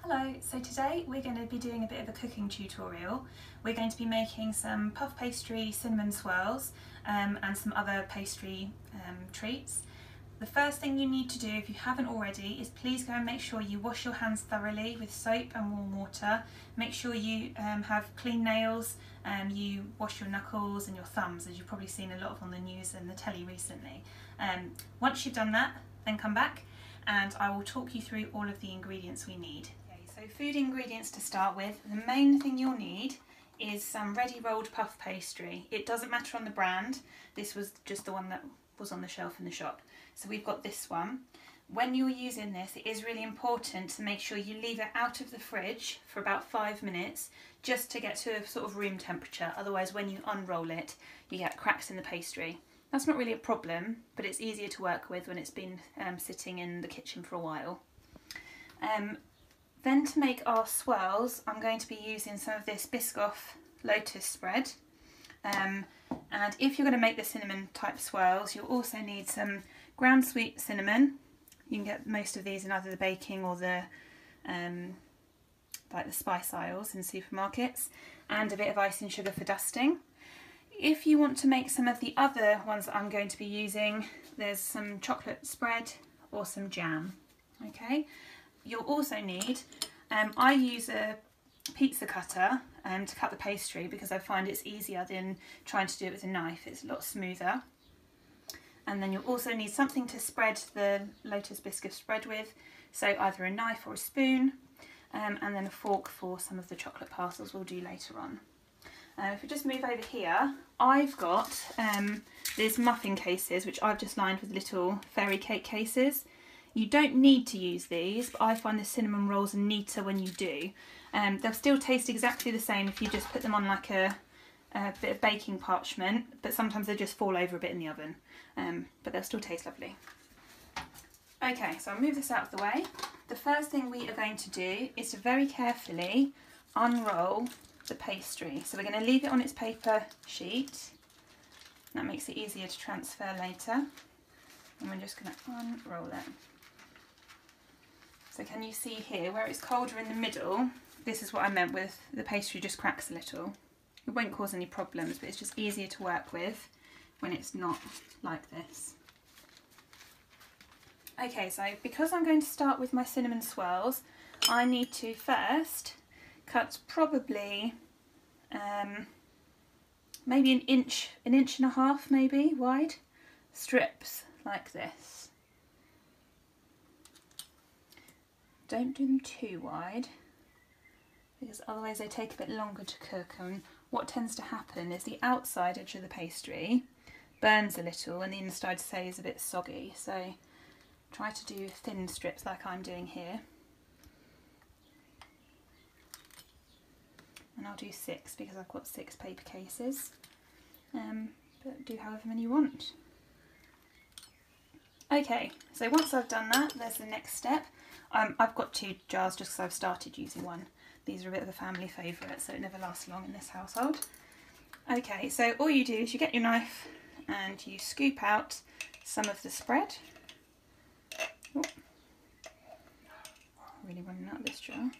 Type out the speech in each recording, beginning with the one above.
Hello, so today we're going to be doing a bit of a cooking tutorial. We're going to be making some puff pastry cinnamon swirls and some other pastry treats. The first thing you need to do, if you haven't already, is please go and make sure you wash your hands thoroughly with soap and warm water. Make sure you have clean nails, you wash your knuckles and your thumbs, as you've probably seen a lot of on the news and the telly recently. Once you've done that, then come back and I will talk you through all of the ingredients we need. So food ingredients to start with, the main thing you'll need is some ready rolled puff pastry. It doesn't matter on the brand, this was just the one that was on the shelf in the shop. So we've got this one. When you're using this, it is really important to make sure you leave it out of the fridge for about 5 minutes just to get to a sort of room temperature, otherwise when you unroll it you get cracks in the pastry. That's not really a problem, but it's easier to work with when it's been sitting in the kitchen for a while. Then to make our swirls, I'm going to be using some of this Biscoff lotus spread. And if you're going to make the cinnamon type swirls, you'll also need some ground sweet cinnamon. You can get most of these in either the baking or the like the spice aisles in supermarkets, and a bit of icing sugar for dusting. If you want to make some of the other ones that I'm going to be using, there's some chocolate spread or some jam. Okay. You'll also need, I use a pizza cutter to cut the pastry because I find it's easier than trying to do it with a knife, it's a lot smoother. And then you'll also need something to spread the Lotus Biscoff spread with, so either a knife or a spoon, and then a fork for some of the chocolate parcels we'll do later on. If we just move over here, I've got these muffin cases which I've just lined with little fairy cake cases. You don't need to use these, but I find the cinnamon rolls neater when you do. They'll still taste exactly the same if you just put them on like a bit of baking parchment, but sometimes they just fall over a bit in the oven, but they'll still taste lovely. Okay, so I'll move this out of the way. The first thing we are going to do is to very carefully unroll the pastry. So we're going to leave it on its paper sheet. That makes it easier to transfer later. And we're just going to unroll it. So can you see here where it's colder in the middle? This is what I meant with the pastry just cracks a little. It won't cause any problems, but it's just easier to work with when it's not like this. Okay, so because I'm going to start with my cinnamon swirls, I need to first cut probably maybe an inch and a half maybe wide strips like this. Don't do them too wide because otherwise they take a bit longer to cook, and what tends to happen is the outside edge of the pastry burns a little and the inside stays a bit soggy, so try to do thin strips like I'm doing here. And I'll do 6 because I've got 6 paper cases, but do however many you want. Okay, so once I've done that, there's the next step. I've got 2 jars just because I've started using one. These are a bit of a family favourite, so it never lasts long in this household. Okay, so all you do is you get your knife and you scoop out some of the spread. Oh, really running out of this jar.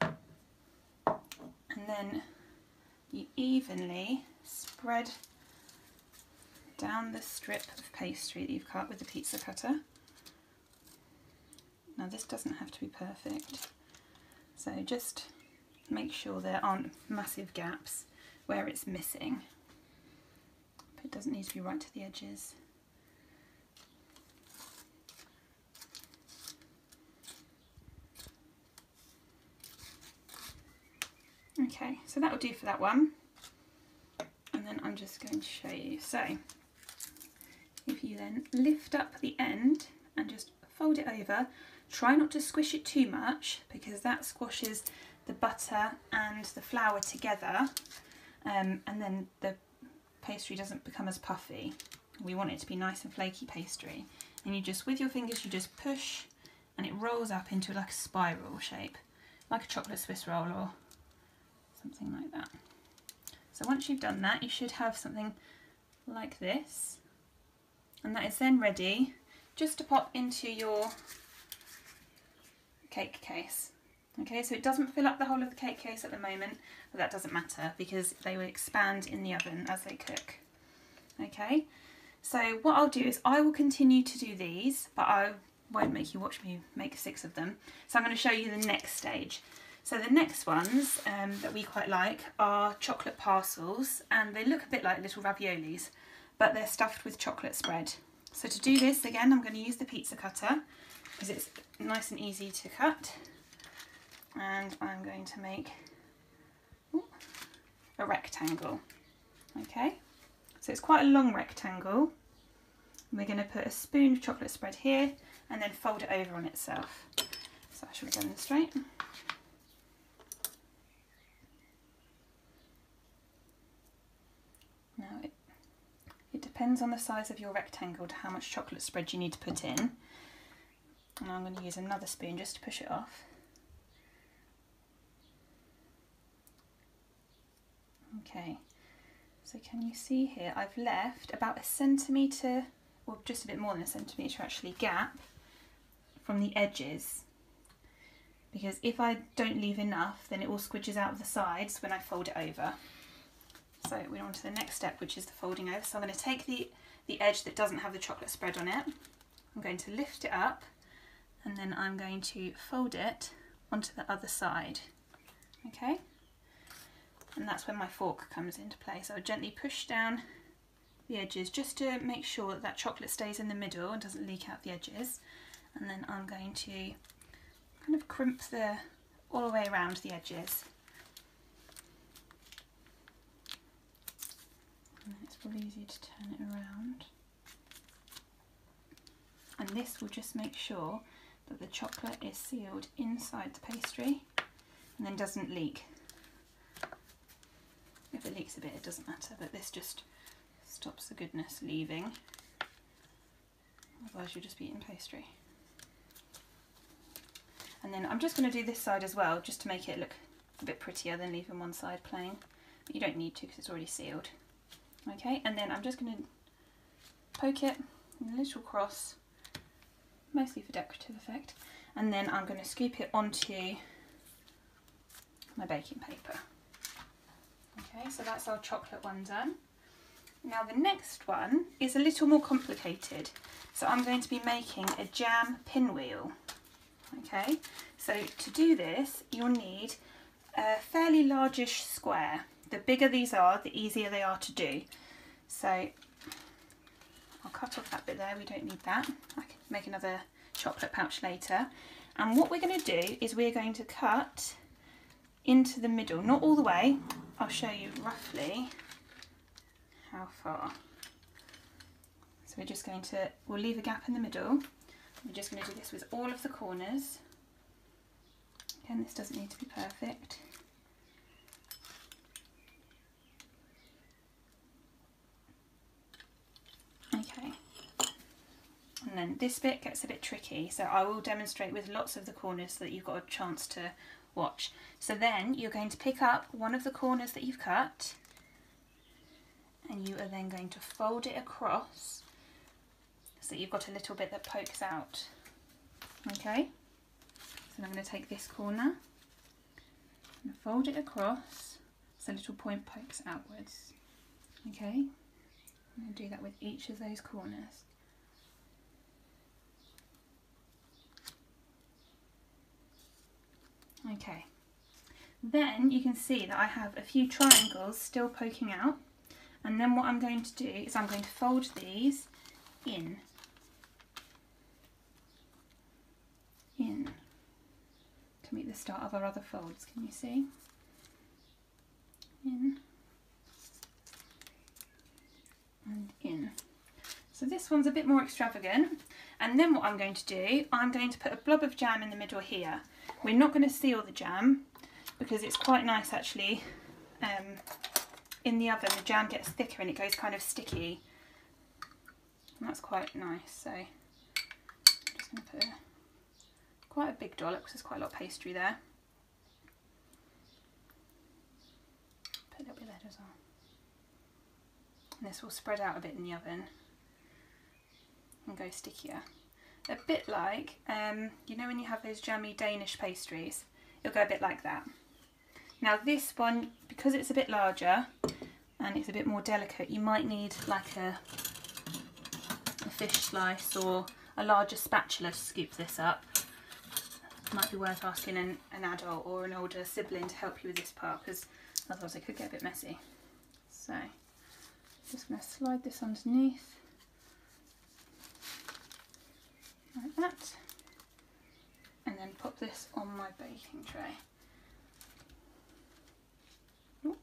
And then you evenly spread down the strip of pastry that you've cut with the pizza cutter. Now this doesn't have to be perfect, so just make sure there aren't massive gaps where it's missing, but it doesn't need to be right to the edges. Okay, so that will do for that one, and then I'm just going to show you. So if you then lift up the end and just fold it over, try not to squish it too much because that squashes the butter and the flour together, and then the pastry doesn't become as puffy. We want it to be nice and flaky pastry, and you just, with your fingers, you just push and it rolls up into like a spiral shape, like a chocolate Swiss roll or something like that. So once you've done that, you should have something like this, and that is then ready just to pop into your cake case. Okay, so it doesn't fill up the whole of the cake case at the moment, but that doesn't matter because they will expand in the oven as they cook. Okay, so what I'll do is I will continue to do these, but I won't make you watch me make 6 of them. So I'm going to show you the next stage. So the next ones that we quite like are chocolate parcels, and they look a bit like little raviolis, but they're stuffed with chocolate spread. So to do this, again, I'm going to use the pizza cutter because it's nice and easy to cut. And I'm going to make a rectangle. Okay, so it's quite a long rectangle. We're going to put a spoon of chocolate spread here and then fold it over on itself. So I shall demonstrate. Now it depends on the size of your rectangle to how much chocolate spread you need to put in. And I'm going to use another spoon just to push it off. Okay, so can you see here I've left about 1 centimetre, or just a bit more than 1 centimetre actually, gap from the edges, because if I don't leave enough then it all squidges out of the sides when I fold it over. So we're on to the next step, which is the folding over. So I'm going to take the edge that doesn't have the chocolate spread on it, I'm going to lift it up, and then I'm going to fold it onto the other side. Okay, and that's when my fork comes into play. So I gently push down the edges just to make sure that that chocolate stays in the middle and doesn't leak out the edges. And then I'm going to kind of crimp all the way around the edges. And it's probably easier to turn it around. And this will just make sure that the chocolate is sealed inside the pastry and then doesn't leak. If it leaks a bit, it doesn't matter, but this just stops the goodness leaving. Otherwise you'll just be eating pastry. And then I'm just going to do this side as well, just to make it look a bit prettier than leaving one side plain. But you don't need to because it's already sealed. Okay, and then I'm just going to poke it in a little cross, mostly for decorative effect, and then I'm going to scoop it onto my baking paper. Okay, so that's our chocolate one done. Now the next one is a little more complicated. So I'm going to be making a jam pinwheel. Okay, so to do this you'll need a fairly largish square. The bigger these are, the easier they are to do. So I'll cut off that bit there, we don't need that. I can make another chocolate pouch later. And what we're going to do is we're going to cut into the middle, not all the way. I'll show you roughly how far. So we're just going to, we'll leave a gap in the middle. We're just going to do this with all of the corners. Again, this doesn't need to be perfect. Okay. And then this bit gets a bit tricky, so I will demonstrate with lots of the corners so that you've got a chance to watch. So then you're going to pick up one of the corners that you've cut, and you are then going to fold it across so that you've got a little bit that pokes out. Okay, so I'm going to take this corner and fold it across so a little point pokes outwards. Okay, I'm going to do that with each of those corners. Okay, then you can see that I have a few triangles still poking out, and then what I'm going to do is I'm going to fold these in to meet the start of our other folds. Can you see? In and in. So this one's a bit more extravagant, and then what I'm going to do, I'm going to put a blob of jam in the middle here. We're not going to seal the jam because it's quite nice actually. In the oven the jam gets thicker and it goes kind of sticky, and that's quite nice. So I'm just going to put quite a big dollop because there's quite a lot of pastry there. Put a little bit there as well. And this will spread out a bit in the oven and go stickier. a bit like, you know when you have those jammy Danish pastries, it'll go a bit like that. Now this one, because it's a bit larger and it's a bit more delicate, you might need like a fish slice or a larger spatula to scoop this up. It might be worth asking an adult or an older sibling to help you with this part, because otherwise it could get a bit messy. So just going to slide this underneath like that, and then pop this on my baking tray. Ooh.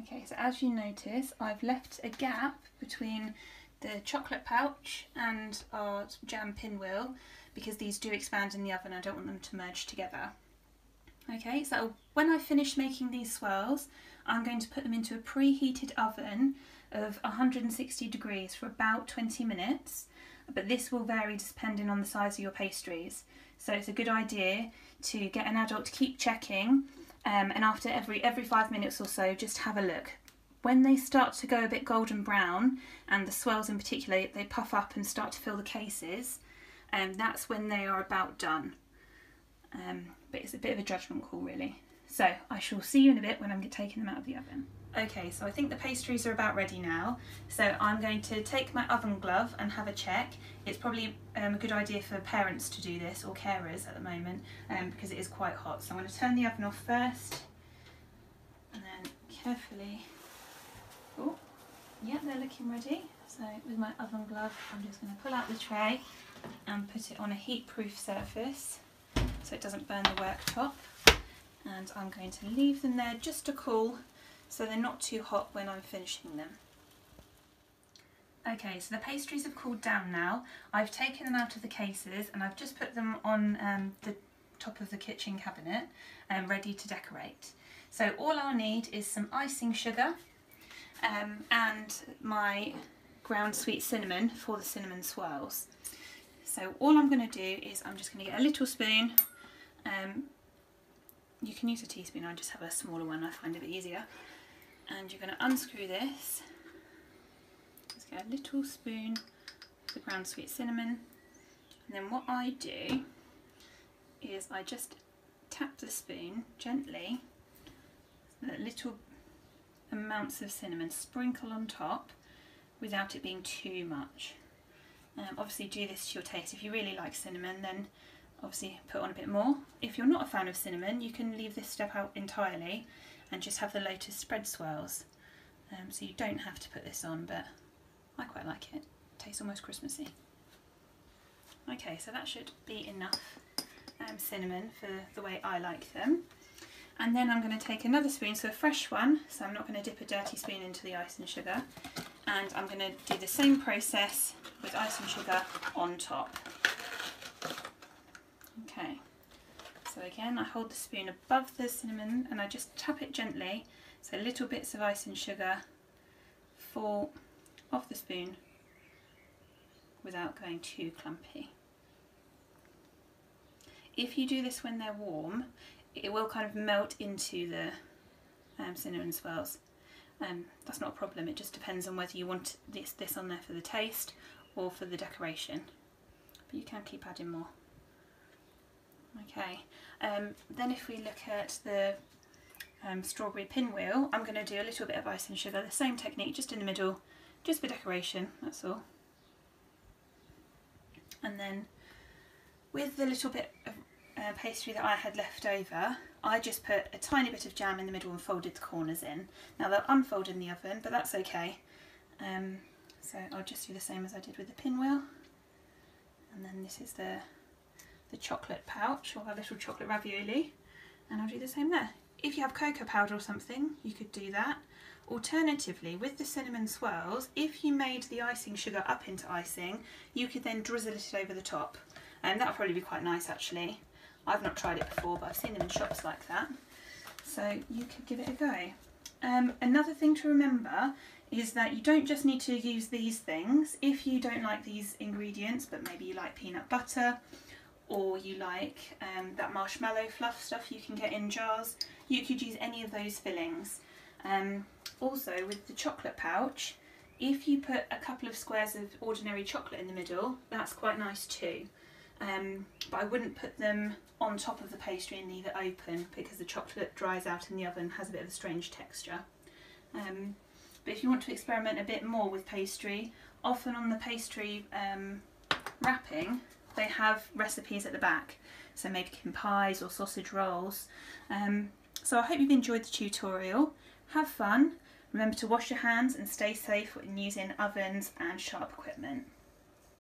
Okay, so as you notice, I've left a gap between the chocolate pouch and our jam pinwheel, because these do expand in the oven. I don't want them to merge together. Okay, so when I finish making these swirls, I'm going to put them into a preheated oven of 160 degrees for about 20 minutes, but this will vary depending on the size of your pastries. So it's a good idea to get an adult to keep checking, and after every 5 minutes or so, just have a look. When they start to go a bit golden brown, and the swirls in particular, they puff up and start to fill the cases, that's when they are about done. But it's a bit of a judgment call really. So I shall see you in a bit when I'm taking them out of the oven. Okay, so I think the pastries are about ready now. So I'm going to take my oven glove and have a check. It's probably a good idea for parents to do this, or carers at the moment, because it is quite hot. So I'm going to turn the oven off first, and then carefully, oh, yeah, they're looking ready. So with my oven glove, I'm just going to pull out the tray and put it on a heat-proof surface so it doesn't burn the worktop. And I'm going to leave them there just to cool, so they're not too hot when I'm finishing them. Okay, so the pastries have cooled down now. I've taken them out of the cases and I've just put them on the top of the kitchen cabinet, ready to decorate. So all I'll need is some icing sugar and my ground sweet cinnamon for the cinnamon swirls. So all I'm going to do is I'm just going to get a little spoon. You can use a teaspoon, I just have a smaller one, I find it a bit easier. And you're going to unscrew this. Just get a little spoon of the ground sweet cinnamon. And then what I do is I just tap the spoon gently, so that little amounts of cinnamon sprinkle on top without it being too much. Obviously do this to your taste. If you really like cinnamon, then obviously put on a bit more. If you're not a fan of cinnamon, you can leave this step out entirely and just have the Lotus spread swirls. So you don't have to put this on, but I quite like it. It tastes almost Christmassy. Okay, so that should be enough cinnamon for the way I like them. And then I'm going to take another spoon, so a fresh one, so I'm not going to dip a dirty spoon into the ice and sugar. And I'm going to do the same process with ice and sugar on top. Okay, so again I hold the spoon above the cinnamon and I just tap it gently, so little bits of ice and sugar fall off the spoon without going too clumpy. If you do this when they're warm, it will kind of melt into the cinnamon swirls. That's not a problem, it just depends on whether you want this on there for the taste or for the decoration, but you can keep adding more. Okay, then if we look at the strawberry pinwheel, I'm going to do a little bit of ice and sugar, the same technique, just in the middle, just for decoration, that's all. And then with the little bit of pastry that I had left over, I just put a tiny bit of jam in the middle and folded the corners in. Now they'll unfold in the oven, but that's okay. So I'll just do the same as I did with the pinwheel. And then this is the chocolate pouch, or a little chocolate ravioli, and I'll do the same there. If you have cocoa powder or something, you could do that. Alternatively, with the cinnamon swirls, if you made the icing sugar up into icing, you could then drizzle it over the top, and that would probably be quite nice actually. I've not tried it before, but I've seen them in shops like that, so you could give it a go. Another thing to remember is that you don't just need to use these things. If you don't like these ingredients, but maybe you like peanut butter, or you like that marshmallow fluff stuff you can get in jars, you could use any of those fillings. Also with the chocolate pouch, If you put a couple of squares of ordinary chocolate in the middle, that's quite nice too. But I wouldn't put them on top of the pastry and leave it open because the chocolate dries out in the oven, has a bit of a strange texture. But if you want to experiment a bit more with pastry, often on the pastry wrapping they have recipes at the back, so making pies or sausage rolls. So I hope you've enjoyed the tutorial. Have fun, remember to wash your hands and stay safe when using ovens and sharp equipment.